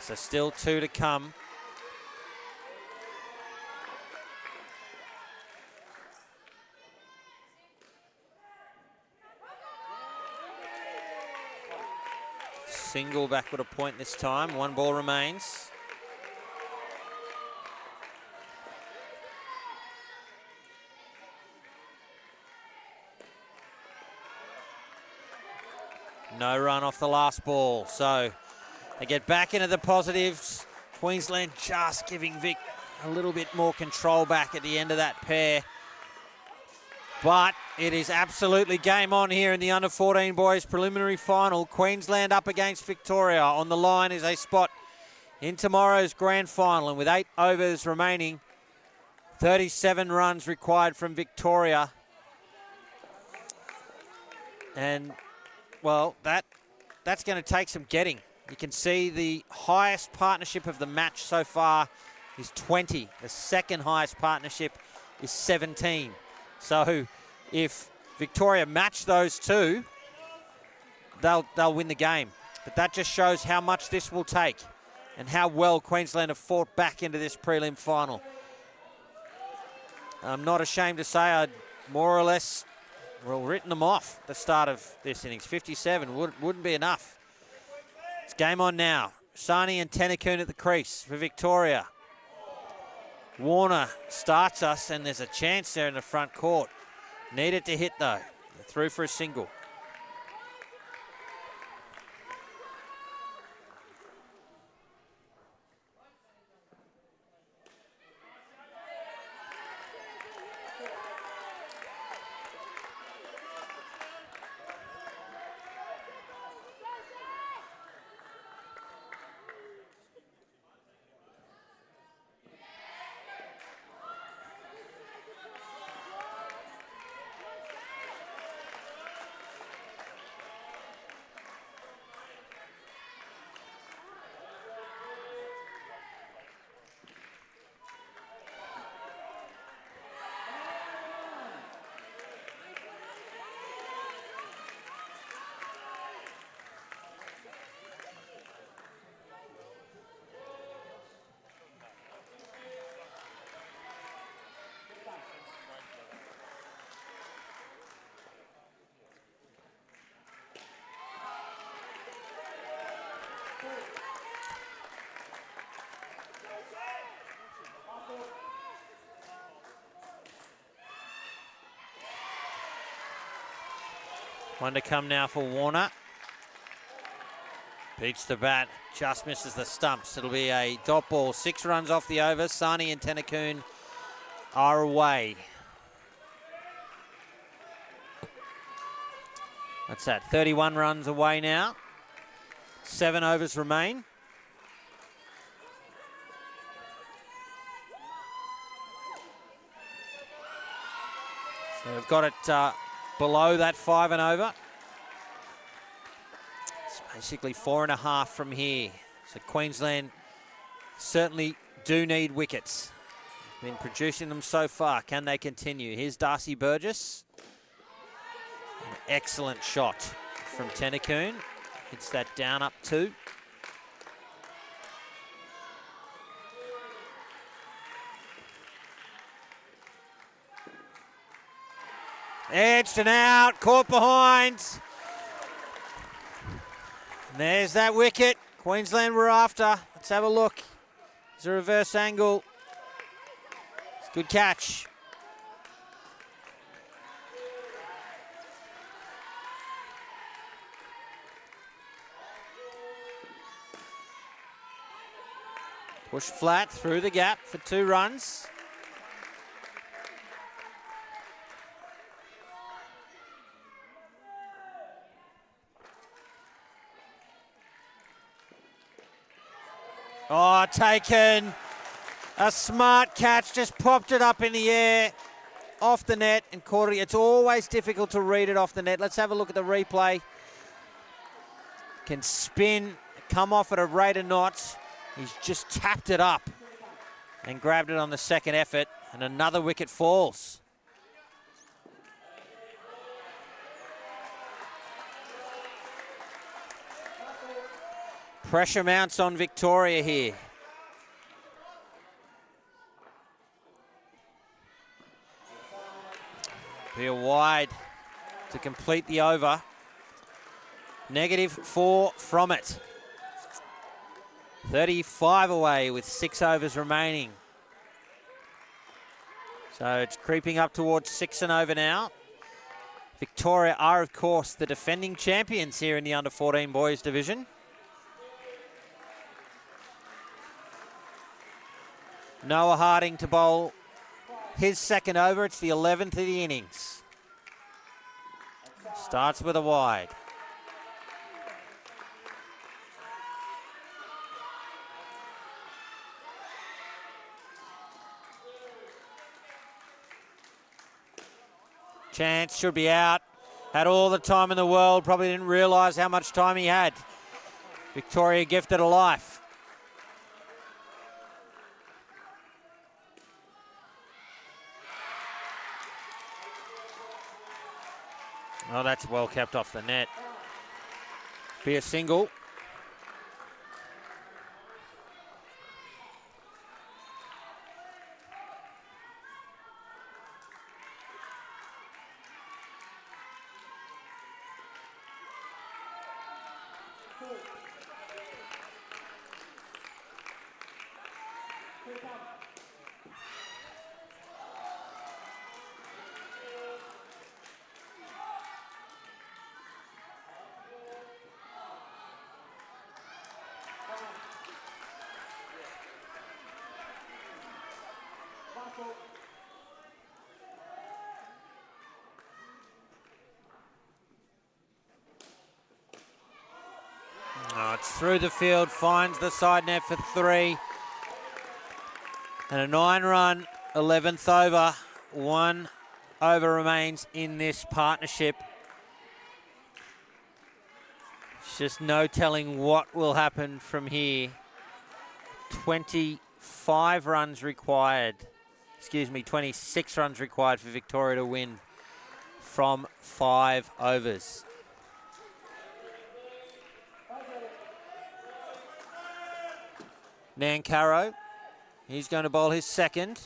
So still 2 to come. Single backward a point this time. 1 ball remains. No run off the last ball, so they get back into the positives. Queensland just giving Vic a little bit more control back at the end of that pair. But it is absolutely game on here in the under-14 boys preliminary final. Queensland up against Victoria. On the line is a spot in tomorrow's grand final, and with 8 overs remaining, 37 runs required from Victoria. And well, that's going to take some getting. You can see the highest partnership of the match so far is 20. The second highest partnership is 17. So if Victoria match those 2, they'll win the game. But that just shows how much this will take and how well Queensland have fought back into this prelim final. I'm not ashamed to say I'd more or less written them off at the start of this innings. 57 wouldn't be enough. It's game on now. Sani and Tennakoon at the crease for Victoria. Warner starts us, and there's a chance there in the front court. Needed to hit though. through for a single. One to come now for Warner. Beats the bat, just misses the stumps. It'll be a dot ball. 6 runs off the over. Sani and Tennakoon are away. What's that? 31 runs away now. 7 overs remain. So we've got it below that 5 and over. It's basically 4.5 from here. So Queensland certainly do need wickets. Been producing them so far. Can they continue? Here's Darcy Burgess. An excellent shot from Tennakoon. Hits that down up 2. Edged and out, caught behind. And there's that wicket. Queensland were after. Let's have a look. There's a reverse angle. It's a good catch. Push flat through the gap for 2 runs. Oh, taken. A smart catch, just popped it up in the air, off the net and caught it. It's always difficult to read it off the net. Let's have a look at the replay. Can spin, come off at a rate of knots. He's just tapped it up and grabbed it on the second effort, and another wicket falls. Pressure mounts on Victoria here. Be a wide to complete the over. -4 from it. 35 away with 6 overs remaining. So it's creeping up towards 6 and over now. Victoria are, of course, the defending champions here in the under-14 boys division. Noah Harding to bowl his second over. It's the 11th of the innings. Starts with a wide. Chance should be out. Had all the time in the world. Probably didn't realise how much time he had. Victoria gifted a life. Oh, that's well kept off the net. Be a single. Oh, it's through the field, finds the side net for 3. And a 9-run, 11th over. 1 over remains in this partnership. It's just no telling what will happen from here. 25 runs required. 26 runs required for Victoria to win from 5 overs. Nankaro, he's going to bowl his second.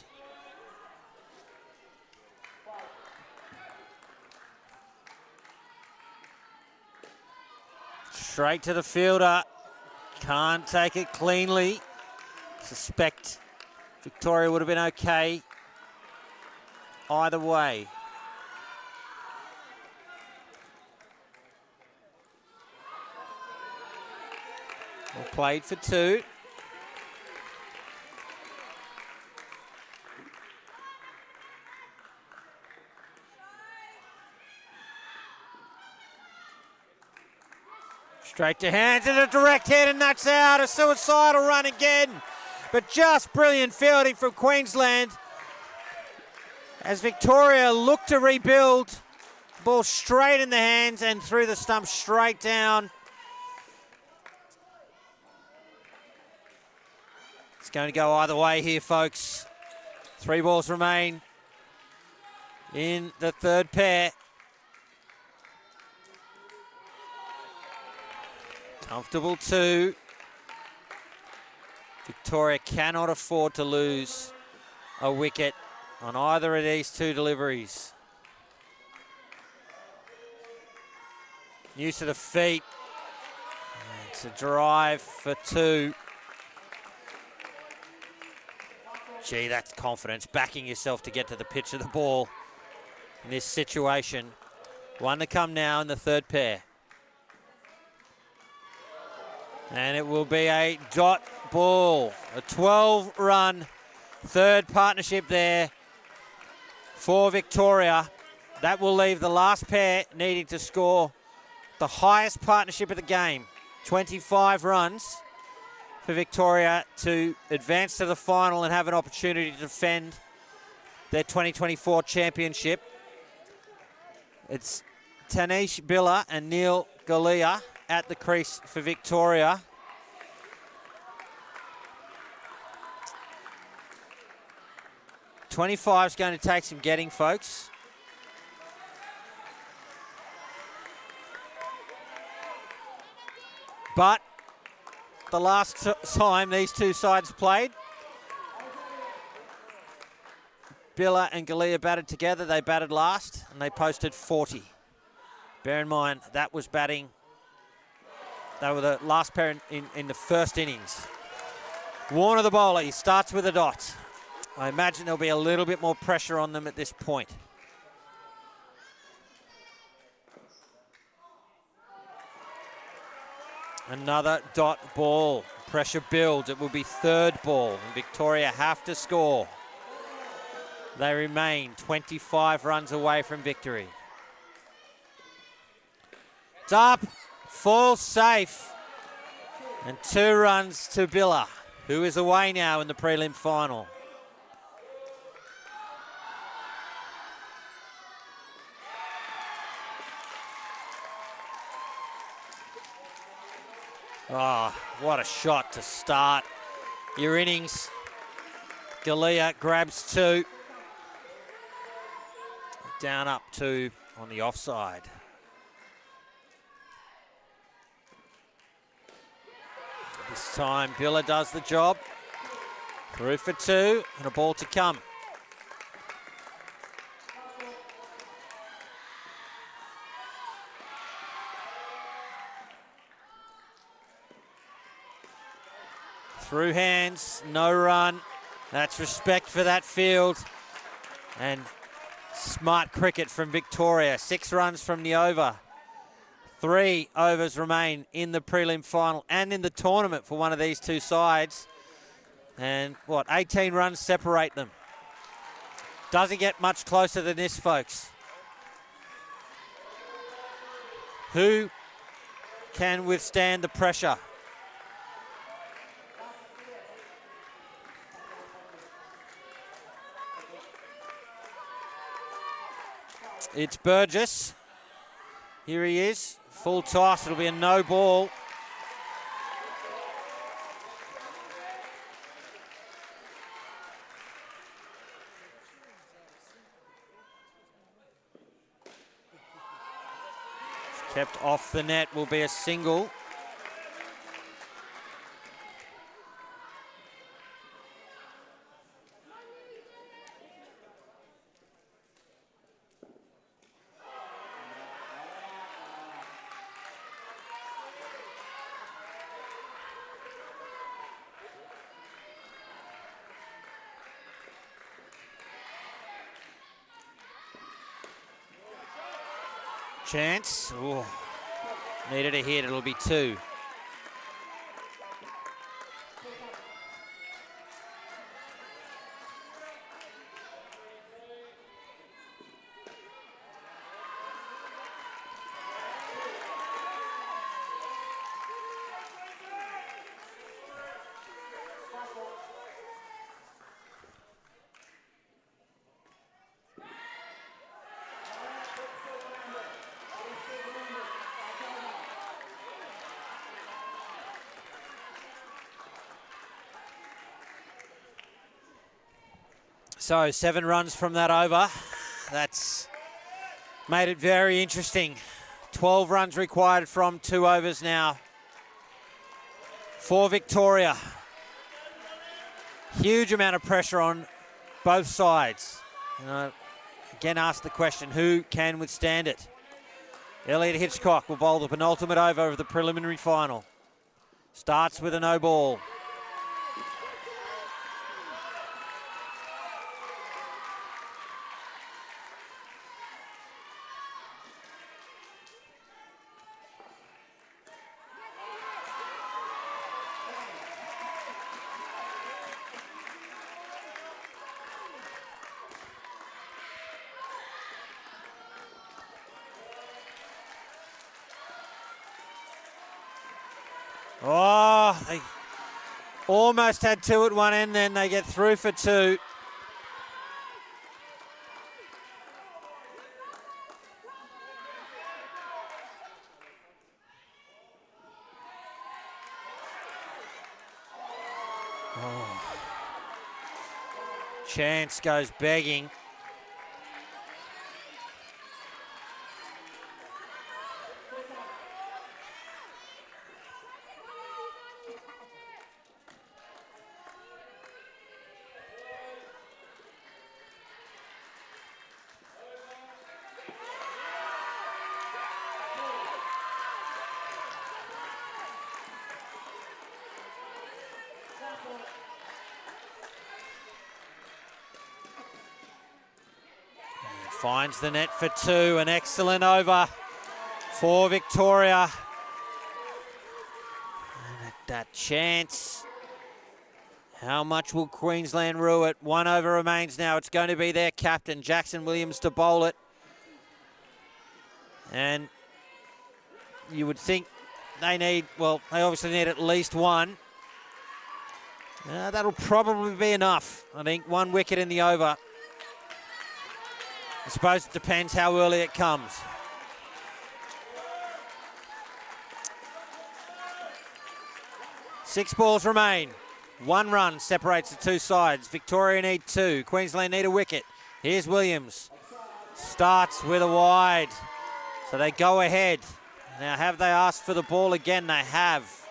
Straight to the fielder, can't take it cleanly. Suspect Victoria would have been okay either way. Well played for 2. Straight to hands and a direct hit, and that's out. A suicidal run again. But just brilliant fielding from Queensland as Victoria look to rebuild. Ball straight in the hands and through the stump straight down. It's going to go either way here, folks. 3 balls remain in the third pair. Comfortable 2. Victoria cannot afford to lose a wicket on either of these 2 deliveries. Use of the feet. It's a drive for 2. Gee, that's confidence, backing yourself to get to the pitch of the ball in this situation. 1 to come now in the third pair. And it will be a dot ball. A 12-run third partnership there for Victoria. That will leave the last pair needing to score the highest partnership of the game. 25 runs for Victoria to advance to the final and have an opportunity to defend their 2024 championship. It's Tanish Billa and Neil Galea at the crease for Victoria. .25 is going to take some getting, folks. But the last time these 2 sides played, Billa and Galea batted together. They batted last and they posted 40. Bear in mind, that was batting. They were the last pair in the first innings. Warner the bowler, he starts with a dot. I imagine there'll be a little bit more pressure on them at this point. Another dot ball. Pressure builds. It will be 3rd ball. And Victoria have to score. They remain 25 runs away from victory. It's up. Full safe. And 2 runs to Billa, who is away now in the prelim final. Oh, what a shot to start your innings. Galea grabs 2. Down up 2 on the offside. This time Billa does the job. Through for 2 and a ball to come. Through hands, no run. That's respect for that field. And smart cricket from Victoria. 6 runs from the over. 3 overs remain in the prelim final and in the tournament for one of these 2 sides. And 18 runs separate them. Doesn't get much closer than this, folks. Who can withstand the pressure? It's Burgess. Here he is. Full toss. It'll be a no ball. Kept off the net, will be a single. Chance. Ooh. Needed a hit, it'll be 2. So 7 runs from that over. That's made it very interesting. 12 runs required from 2 overs now for Victoria. Huge amount of pressure on both sides. Again, ask the question, who can withstand it? Elliot Hitchcock will bowl the penultimate over of the preliminary final. Starts with a no ball. Oh, they almost had 2 at one end, then they get through for 2. Oh. Chance goes begging. Finds the net for 2, an excellent over for Victoria. And that Chance. How much will Queensland rue it? 1 over remains now. It's going to be their captain, Jackson Williams, to bowl it. And you would think they need, well, they obviously need at least 1. That'll probably be enough. I think 1 wicket in the over. I suppose it depends how early it comes. Six balls remain. 1 run separates the 2 sides. Victoria need 2. Queensland need a wicket. Here's Williams. Starts with a wide. So they go ahead. Now, have they asked for the ball again? They have.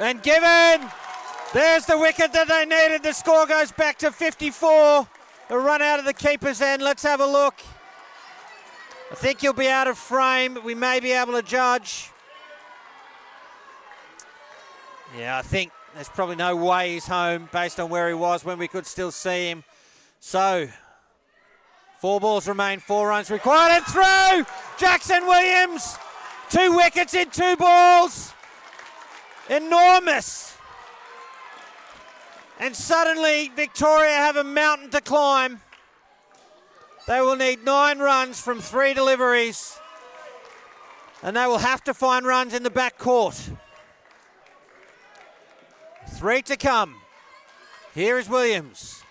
And given, there's the wicket that they needed. The score goes back to 54. A run out of the keeper's end. Let's have a look. I think he'll be out of frame, but we may be able to judge. Yeah, I think there's probably no way he's home based on where he was when we could still see him. So, 4 balls remain, 4 runs required, and through! Jackson Williams, 2 wickets in 2 balls. Enormous. And suddenly, Victoria have a mountain to climb. They will need 9 runs from 3 deliveries. And they will have to find runs in the back court. 3 to come. Here is Williams.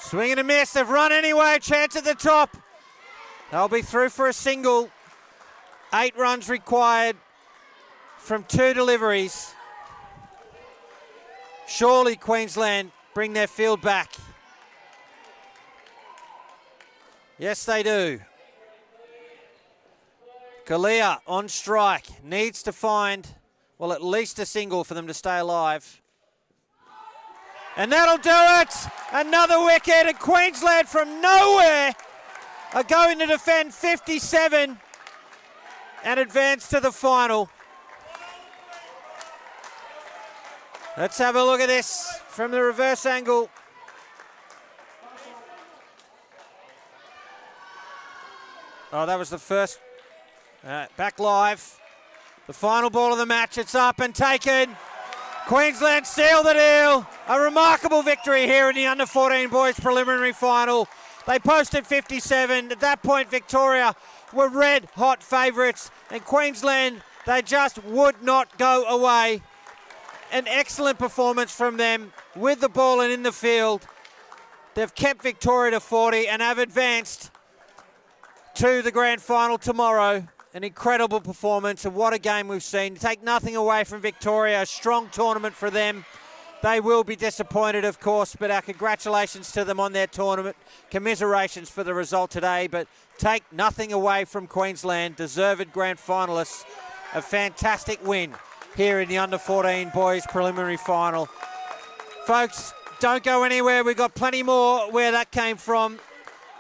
Swing and a miss. They've run anyway. Chance at the top. They'll be through for a single. 8 runs required from 2 deliveries. Surely Queensland bring their field back. Yes, they do. Kalia on strike. Needs to find, well, at least a single for them to stay alive. And that'll do it. Another wicket, and Queensland from nowhere are going to defend 57 and advance to the final. Let's have a look at this from the reverse angle. Oh, that was the first. Back live. The final ball of the match. It's up and taken. Queensland seal the deal. A remarkable victory here in the under-14 boys preliminary final. They posted 57. At that point, Victoria were red-hot favourites. And Queensland, they just would not go away. An excellent performance from them with the ball and in the field. They've kept Victoria to 40 and have advanced to the grand final tomorrow. An incredible performance, and what a game we've seen. Take nothing away from Victoria, a strong tournament for them. They will be disappointed, of course, but our congratulations to them on their tournament. Commiserations for the result today, but take nothing away from Queensland. Deserved grand finalists. A fantastic win here in the under-14 boys preliminary final. Folks, don't go anywhere. We've got plenty more where that came from.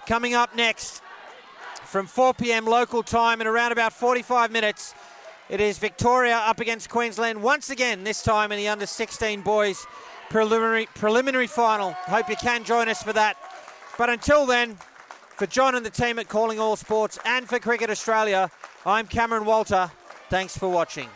Coming up next, from 4 p.m. local time in around about 45 minutes, it is Victoria up against Queensland once again, this time in the under-16 boys preliminary final. Hope you can join us for that. But until then, for John and the team at Calling All Sports and for Cricket Australia, I'm Cameron Walter. Thanks for watching.